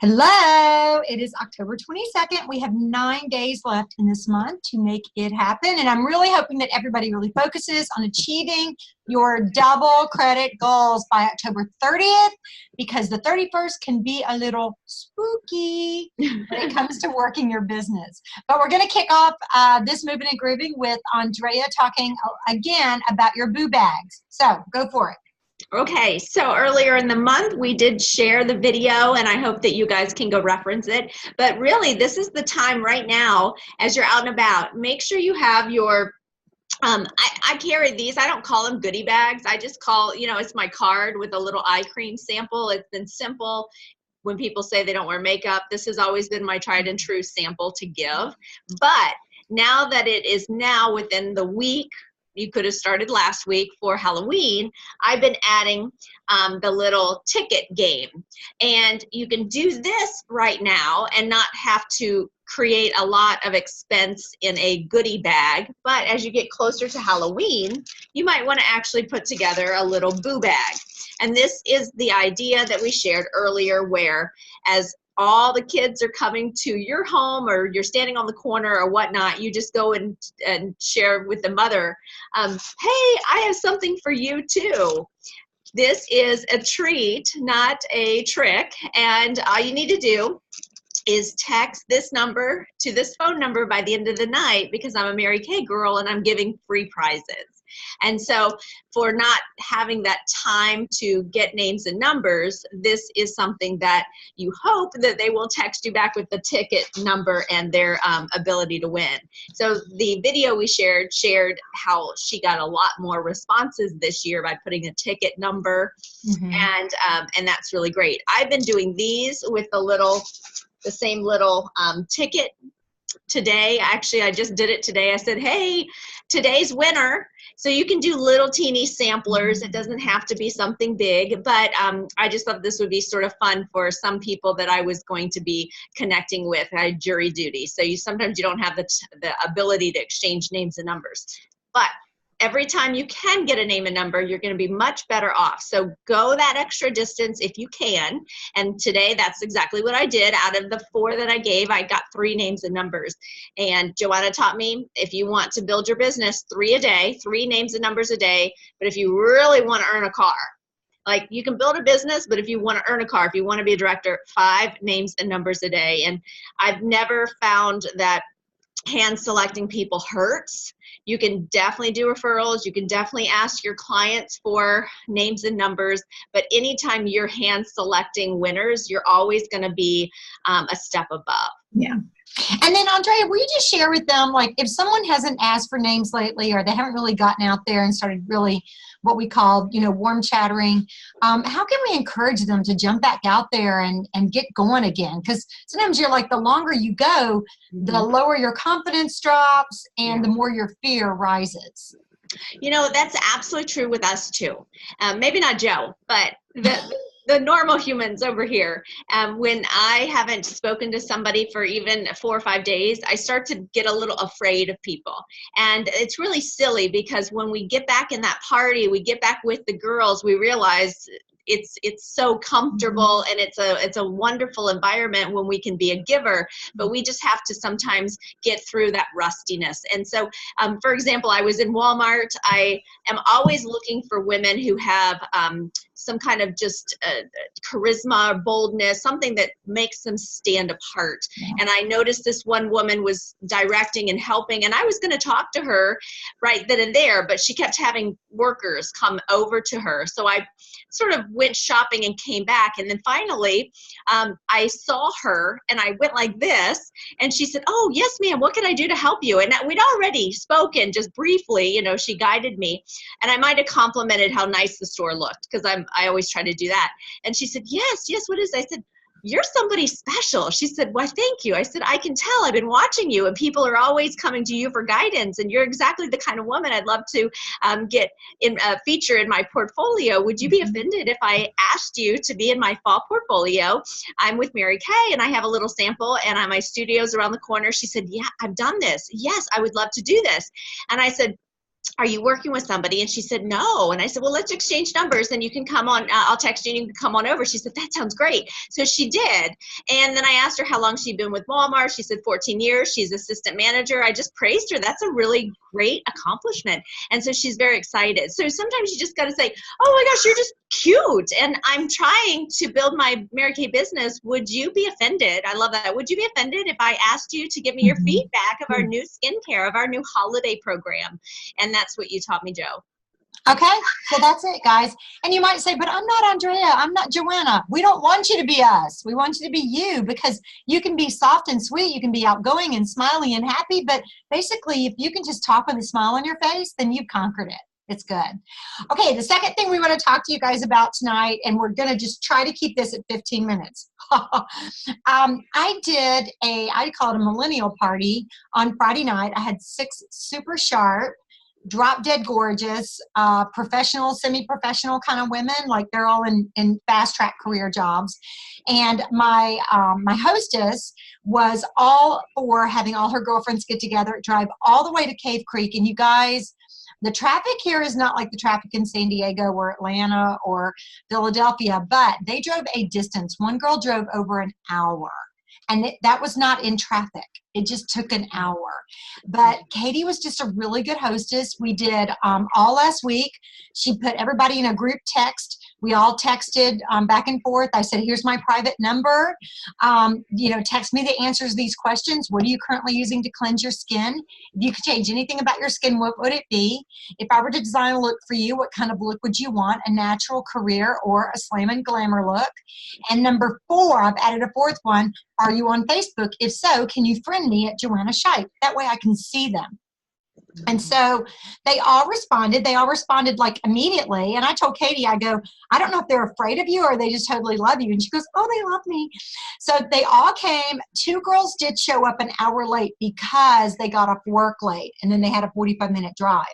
Hello, it is October 22nd. We have 9 days left in this month to make it happen. And I'm really hoping that everybody really focuses on achieving your double credit goals by October 30th, because the 31st can be a little spooky when it comes to working your business. But we're going to kick off this moving and grooving with Andrea talking again about your boo bags. So go for it. Okay, so earlier in the month, we did share the video, and I hope that you guys can go reference it. But really, this is the time right now, as you're out and about, make sure you have your, I carry these. I don't call them goodie bags. I just call, it's my card with a little eye cream sample. It's been simple. When people say they don't wear makeup, this has always been my tried and true sample to give. But now that it is now within the week, you could have started last week for Halloween, I've been adding the little ticket game. And you can do this right now and not have to create a lot of expense in a goodie bag. But as you get closer to Halloween, you might want to actually put together a little boo bag. And this is the idea that we shared earlier, where as all the kids are coming to your home, or you're standing on the corner or whatnot, you just go and share with the mother, hey, I have something for you too. This is a treat, not a trick. And all you need to do is text this number to this phone number by the end of the night, because I'm a Mary Kay girl and I'm giving free prizes. And so for not having that time to get names and numbers, this is something that you hope that they will text you back with the ticket number and their ability to win. So the video we shared how she got a lot more responses this year by putting a ticket number, and that's really great. I've been doing these with the same little ticket today. Actually, I just did it today. I said, hey, today's winner. So you can do little teeny samplers. It doesn't have to be something big, but I just thought this would be sort of fun for some people that I was going to be connecting with. I had jury duty. So sometimes you don't have the ability to exchange names and numbers. But every time you can get a name and number, you're going to be much better off. So go that extra distance if you can. And today, that's exactly what I did. Out of the 4 that I gave, I got 3 names and numbers. And Joanna taught me, if you want to build your business, 3 a day, 3 names and numbers a day. But if you really want to earn a car, like you can build a business, but if you want to earn a car, if you want to be a director, 5 names and numbers a day. And I've never found that hand selecting people hurts. You can definitely do referrals. You can definitely ask your clients for names and numbers, but anytime you're hand selecting winners, you're always going to be a step above. Yeah. And then Andrea, will you just share with them, like if someone hasn't asked for names lately, or they haven't really gotten out there and started really what we call, warm chattering, how can we encourage them to jump back out there and get going again? Because sometimes you're like, the longer you go, the lower your confidence drops and the more your fear rises. That's absolutely true with us too. Maybe not Joe, but the normal humans over here. When I haven't spoken to somebody for even 4 or 5 days, I start to get a little afraid of people. And it's really silly, because when we get back in that party, we get back with the girls, we realize it's so comfortable, and it's a wonderful environment when we can be a giver, but we just have to sometimes get through that rustiness. And so, for example, I was in Walmart. I am always looking for women who have some kind of just charisma or boldness, something that makes them stand apart. And I noticed this one woman was directing and helping, and I was going to talk to her right then and there, but she kept having workers come over to her. So I sort of went shopping and came back. And then finally, I saw her and I went like this, and she said, oh, yes, ma'am, what can I do to help you? And we'd already spoken just briefly, she guided me, and I might have complimented how nice the store looked, because I always try to do that. And she said, yes, what is it? I said, you're somebody special. She said, why, thank you. I said, I can tell. I've been watching you, and people are always coming to you for guidance, and you're exactly the kind of woman I'd love to get in feature in my portfolio. Would you be offended if I asked you to be in my fall portfolio? I'm with Mary Kay, and I have a little sample, and my studio's around the corner. She said, yeah, I've done this. Yes, I would love to do this. And I said, are you working with somebody? And she said, no. And I said, well, let's exchange numbers and you can come on, I'll text you and you can come on over. She said, that sounds great. So she did. And then I asked her how long she'd been with Walmart. She said 14 years. She's assistant manager. I just praised her. That's a really great accomplishment. And so she's very excited. So sometimes you just got to say, oh my gosh, you're just cute. And I'm trying to build my Mary Kay business. Would you be offended? I love that. Would you be offended if I asked you to give me your feedback of our new skincare, of our new holiday program? And that's what you taught me, Joe. Okay, so that's it, guys. And you might say, but I'm not Andrea. I'm not Joanna. We don't want you to be us. We want you to be you, because you can be soft and sweet. You can be outgoing and smiley and happy. But basically, if you can just talk with a smile on your face, then you've conquered it. It's good. Okay, the second thing we want to talk to you guys about tonight, and we're going to just try to keep this at 15 minutes. I call it a millennial party on Friday night. I had 6 super sharp, drop dead gorgeous, professional, semi-professional kind of women, like they're all in fast track career jobs. And my hostess was all for having all her girlfriends get together, drive all the way to Cave Creek. And you guys, the traffic here is not like the traffic in San Diego or Atlanta or Philadelphia, but they drove a distance. One girl drove over an hour. And that was not in traffic. It just took an hour. But Katie was just a really good hostess. We did all last week. She put everybody in a group text. We all texted back and forth. I said, here's my private number. Text me the answers to these questions. What are you currently using to cleanse your skin? If you could change anything about your skin, what would it be? If I were to design a look for you, what kind of look would you want? A natural, career, or a slam and glamour look? And number 4, I've added a 4th one. Are you on Facebook? If so, can you friend me at Joanna Shipe? That way I can see them. And so they all responded. They all responded like immediately. And I told Katie, I go, I don't know if they're afraid of you or they just totally love you. And she goes, oh, they love me. So they all came. 2 girls did show up an hour late because they got off work late. And then they had a 45-minute drive.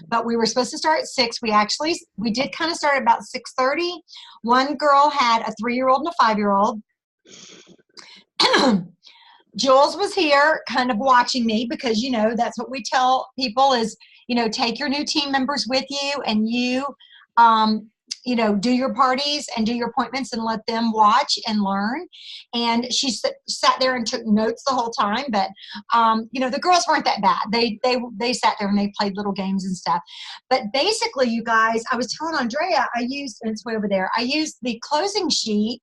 But we were supposed to start at 6. We did kind of start at about 6:30. One girl had a 3-year-old and a 5-year-old. Jules was here kind of watching me because, that's what we tell people is, take your new team members with you and do your parties and do your appointments and let them watch and learn. And she sat there and took notes the whole time. But, the girls weren't that bad. They sat there and they played little games and stuff. But basically, you guys, I was telling Andrea, and it's way over there, I used the closing sheet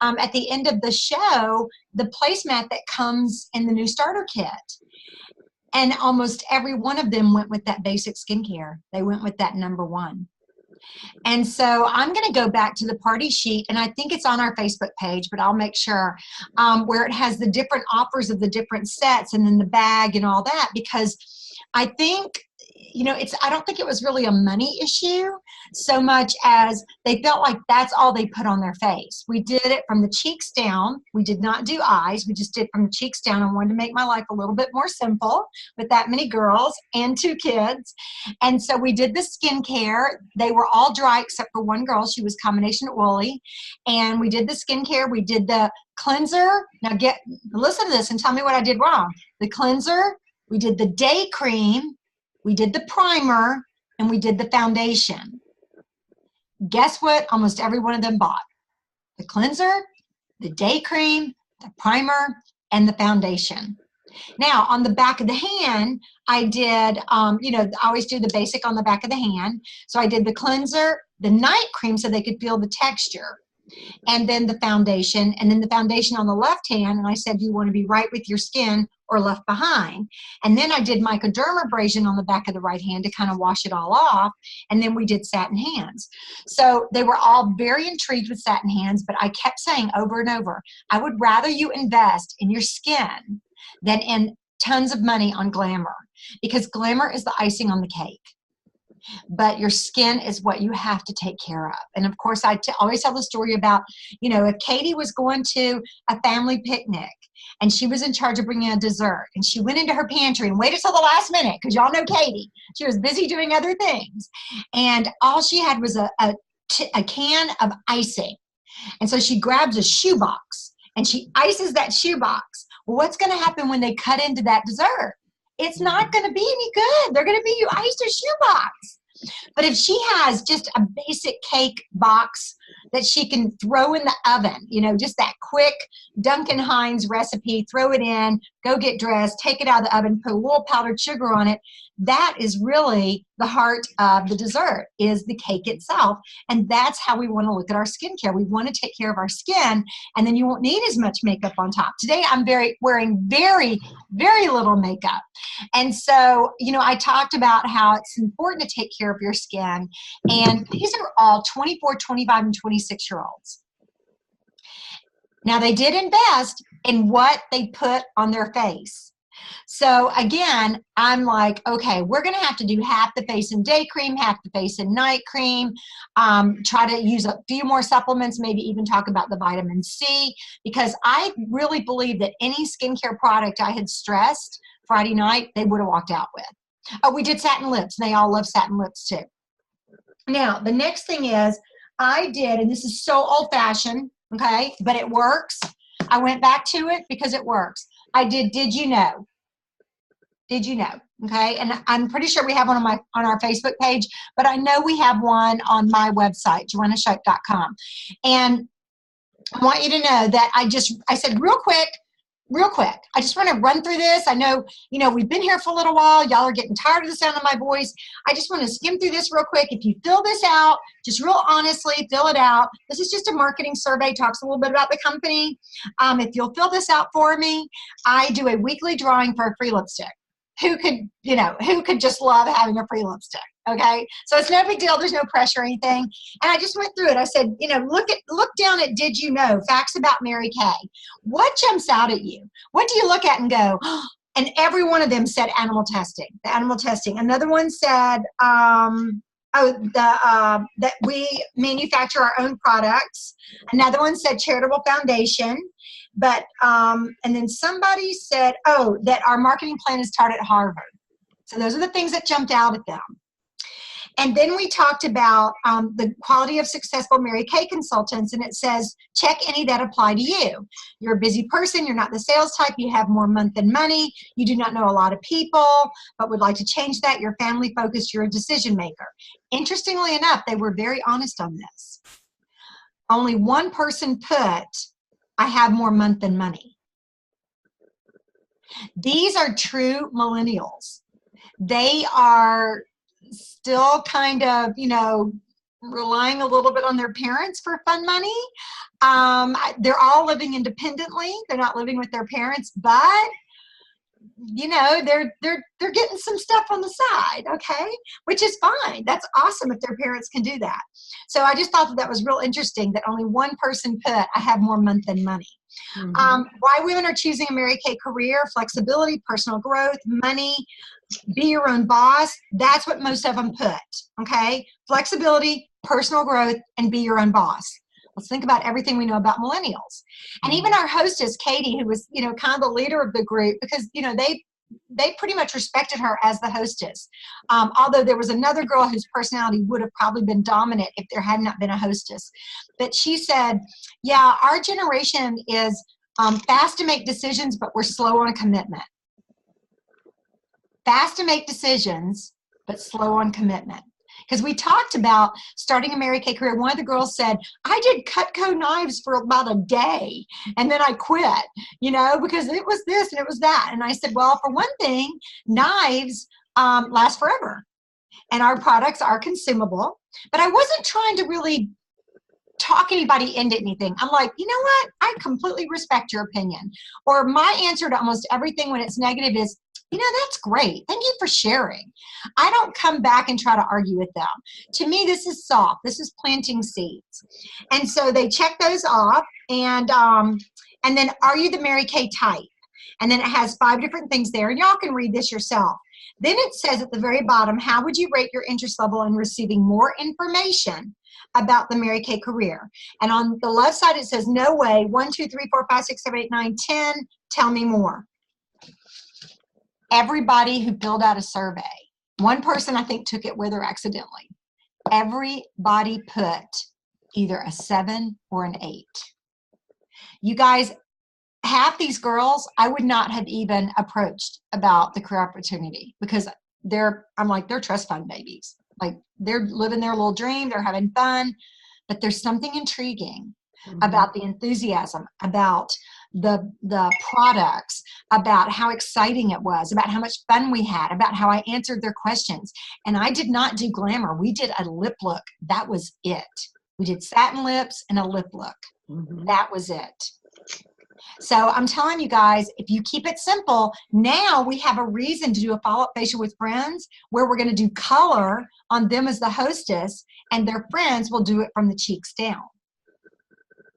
at the end of the show, the placemat that comes in the new starter kit. And almost every one of them went with that basic skincare. They went with that number 1. And so I'm going to go back to the party sheet, and I think it's on our Facebook page, but I'll make sure, where it has the different offers of the different sets and then the bag and all that, because I think, I don't think it was really a money issue so much as they felt like that's all they put on their face. We did it from the cheeks down. We did not do eyes. We just did from the cheeks down. I wanted to make my life a little bit more simple with that many girls and 2 kids. And so we did the skincare. They were all dry except for one girl. She was combination woolly. And we did the skincare. We did the cleanser. Now listen to this and tell me what I did wrong. The cleanser, we did the day cream, we did the primer, and we did the foundation. Guess what? Almost every one of them bought. The cleanser, the day cream, the primer, and the foundation. Now, on the back of the hand, I did, I always do the basic on the back of the hand. So I did the cleanser, the night cream so they could feel the texture, and then the foundation, and then the foundation on the left hand. And I said, do you want to be right with your skin or left behind? And then I did microdermabrasion on the back of the right hand to kind of wash it all off. And then we did satin hands. So they were all very intrigued with satin hands, but I kept saying over and over, I would rather you invest in your skin than in tons of money on glamour, because glamour is the icing on the cake. But your skin is what you have to take care of. And of course, I always tell the story about, if Katie was going to a family picnic and she was in charge of bringing a dessert and she went into her pantry and waited till the last minute, because y'all know Katie, she was busy doing other things. And all she had was a can of icing. And so she grabs a shoebox and she ices that shoebox. Well, what's going to happen when they cut into that dessert? it's not going to be any good. They're going to be iced a shoebox. But if she has just a basic cake box that she can throw in the oven, you know, just that quick Duncan Hines recipe, throw it in, go get dressed, take it out of the oven, put a little powdered sugar on it, that is really the heart of the dessert, is the cake itself. And that's how we want to look at our skincare. We want to take care of our skin, and then you won't need as much makeup on top. Today I'm wearing very, very little makeup. And so, you know, I talked about how it's important to take care of your skin. And these are all 24, 25, and 26-year-olds. Now, they did invest in what they put on their face. So again, I'm like, okay, we're going to have to do half the face in day cream, half the face in night cream, try to use a few more supplements, maybe even talk about the vitamin C, because I really believe that any skincare product I had stressed Friday night, they would have walked out with. Oh, we did satin lips, and they all love satin lips too. Now, the next thing is I did, and this is so old-fashioned, okay, but it works. I went back to it because it works. I did you know? Did you know? Okay, and I'm pretty sure we have one on our Facebook page, but I know we have one on my website, JoannaShope.com. And I want you to know that I said real quick, I just want to run through this. I know, you know, we've been here for a little while. Y'all are getting tired of the sound of my voice. I just want to skim through this real quick. If you fill this out, just real honestly, fill it out. This is just a marketing survey, talks a little bit about the company. If you'll fill this out for me, I do a weekly drawing for a free lipstick. Who could just love having a free lipstick? Okay, so it's no big deal. There's no pressure or anything. And I just went through it. I said, you know, look down at did you know, facts about Mary Kay. What jumps out at you? What do you look at and go, oh, and every one of them said animal testing, the animal testing. Another one said, that we manufacture our own products. Another one said charitable foundation. But, and then somebody said, oh, that our marketing plan is taught at Harvard. So those are the things that jumped out at them. And then we talked about the quality of successful Mary Kay consultants, and it says, check any that apply to you. You're a busy person, you're not the sales type, you have more month than money, you do not know a lot of people, but would like to change that, you're family focused, you're a decision maker. Interestingly enough, they were very honest on this. Only one person put, I have more month than money. These are true millennials. They are still kind of, you know, relying a little bit on their parents for fun money. They're all living independently. They're not living with their parents, but you know, they're getting some stuff on the side, okay, which is fine. That's awesome if their parents can do that. So I just thought that was real interesting that only one person put, I have more month than money. Mm-hmm. Why women are choosing a Mary Kay career: flexibility, personal growth, money, be your own boss. That's what most of them put, okay? Flexibility, personal growth, and be your own boss. Let's think about everything we know about millennials. And even our hostess, Katie, who was, you know, kind of the leader of the group, because, you know, they pretty much respected her as the hostess. Although there was another girl whose personality would have probably been dominant if there had not been a hostess. But she said, yeah, our generation is fast to make decisions, but we're slow on commitment. Fast to make decisions, but slow on commitment. Because we talked about starting a Mary Kay career. One of the girls said, I did Cutco knives for about a day, and then I quit, you know, because it was this and it was that. And I said, well, for one thing, knives last forever, and our products are consumable. But I wasn't trying to really talk anybody into anything. I'm like, you know what? I completely respect your opinion. Or my answer to almost everything when it's negative is, you know, that's great. Thank you for sharing. I don't come back and try to argue with them. To me, this is soft. This is planting seeds. And so they check those off. And then, are you the Mary Kay type? And then it has 5 different things there. And y'all can read this yourself. Then it says at the very bottom, how would you rate your interest level in receiving more information about the Mary Kay career? And on the left side, it says, no way. 1, 2, 3, 4, 5, 6, 7, 8, 9, 10. Tell me more. Everybody who filled out a survey, one person I think took it with her accidentally. Everybody put either a 7 or an 8. You guys, half these girls I would not have even approached about the career opportunity because I'm like, they're trust fund babies. Like they're living their little dream, they're having fun, but there's something intriguing about the enthusiasm, about the products, about how exciting it was, about how much fun we had, about how I answered their questions. And I did not do glamour. We did a lip look. That was it. We did satin lips and a lip look. That was it. So I'm telling you guys, if you keep it simple, now we have a reason to do a follow-up facial with friends where we're going to do color on them as the hostess, and their friends will do it from the cheeks down.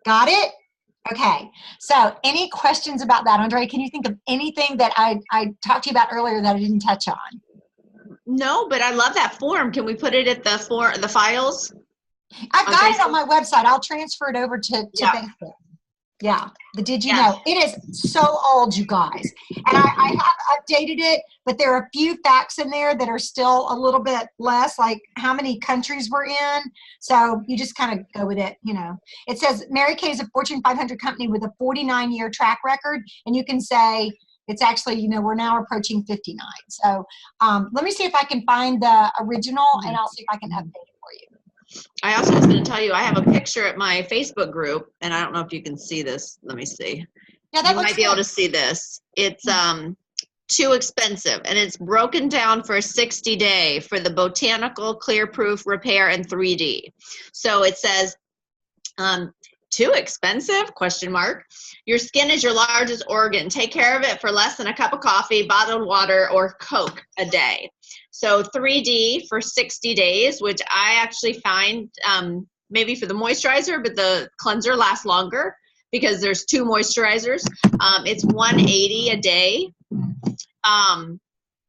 Got it? Okay. So any questions about that? Andrea, can you think of anything that I talked to you about earlier that I didn't touch on? No, but I love that form. Can we put it at the files? I've got it on my website. I'll transfer it over to Facebook. Yeah. The Did You Know? It is so old, you guys. And I have updated it, but there are a few facts in there that are still a little bit less, like how many countries we're in. So you just kind of go with it, you know. It says Mary Kay is a Fortune 500 company with a 49-year track record. And you can say it's actually, you know, we're now approaching 59. So let me see if I can find the original, and I'll see if I can update it for you. I also was going to tell you, I have a picture at my Facebook group, and I don't know if you can see this. Let me see. Yeah, that you might be able to see this. It's too expensive, and it's broken down for a 60-day for the botanical, clear proof, repair, and 3D. So it says, too expensive? Question mark. Your skin is your largest organ. Take care of it for less than a cup of coffee, bottled water, or Coke a day. So 3D for 60 days, which I actually find maybe for the moisturizer, but the cleanser lasts longer because there's 2 moisturizers. It's $180 a day.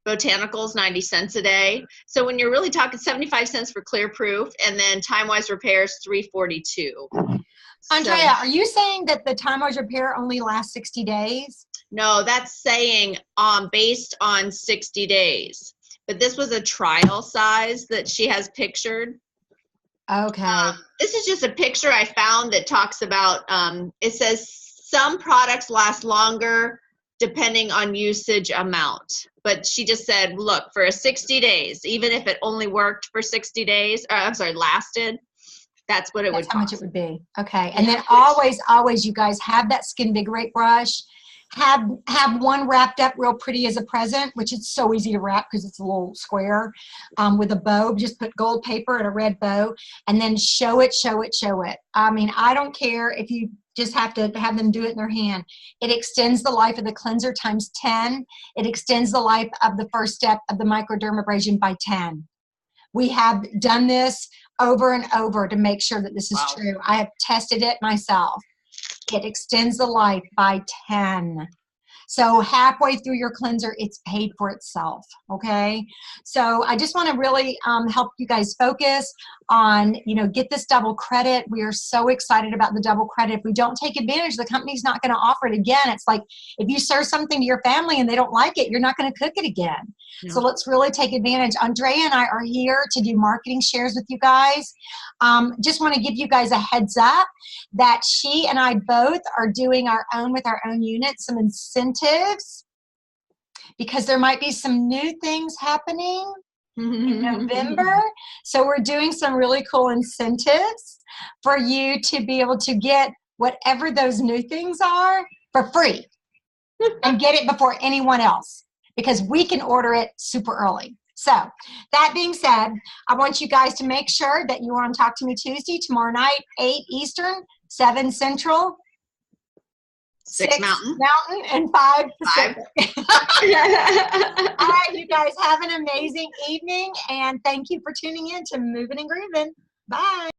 Botanicals, 90 cents a day. So when you're really talking 75 cents for clear proof, and then time-wise repairs, $342. Andrea, are you saying that the time-wise repair only lasts 60 days? No, that's saying based on 60 days. But this was a trial size that she has pictured. Okay. This is just a picture I found that talks about, it says some products last longer depending on usage amount. But she just said, look, for 60 days, even if it only worked for 60 days, lasted, that's what it would cost. How much it would be. Okay. And then always, you guys have that Skin Vigorate brush. Have one wrapped up real pretty as a present, which is so easy to wrap because it's a little square with a bow. Just put gold paper and a red bow, and then show it. I mean, I don't care if you just have to have them do it in their hand. It extends the life of the cleanser times 10. It extends the life of the first step of the microdermabrasion by 10. We have done this over and over to make sure that this is true. I have tested it myself. It extends the life by 10. So halfway through your cleanser, it's paid for itself, okay? So I just want to really help you guys focus on, you know, get this double credit. We are so excited about the double credit. If we don't take advantage, the company's not going to offer it again. It's like if you serve something to your family and they don't like it, you're not going to cook it again. Yeah. So let's really take advantage. Andrea and I are here to do marketing shares with you guys. Just want to give you guys a heads up that she and I both are doing with our own unit, some incentives, because there might be some new things happening in November. So we're doing some really cool incentives for you to be able to get whatever those new things are for free and get it before anyone else, because we can order it super early. So that being said, I want you guys to make sure that you are on Talk to Me Tuesday tomorrow night, 8 Eastern, 7 Central, 6 Mountain, and 5 Pacific. All right, you guys have an amazing evening, and thank you for tuning in to Moving and Grooving. Bye.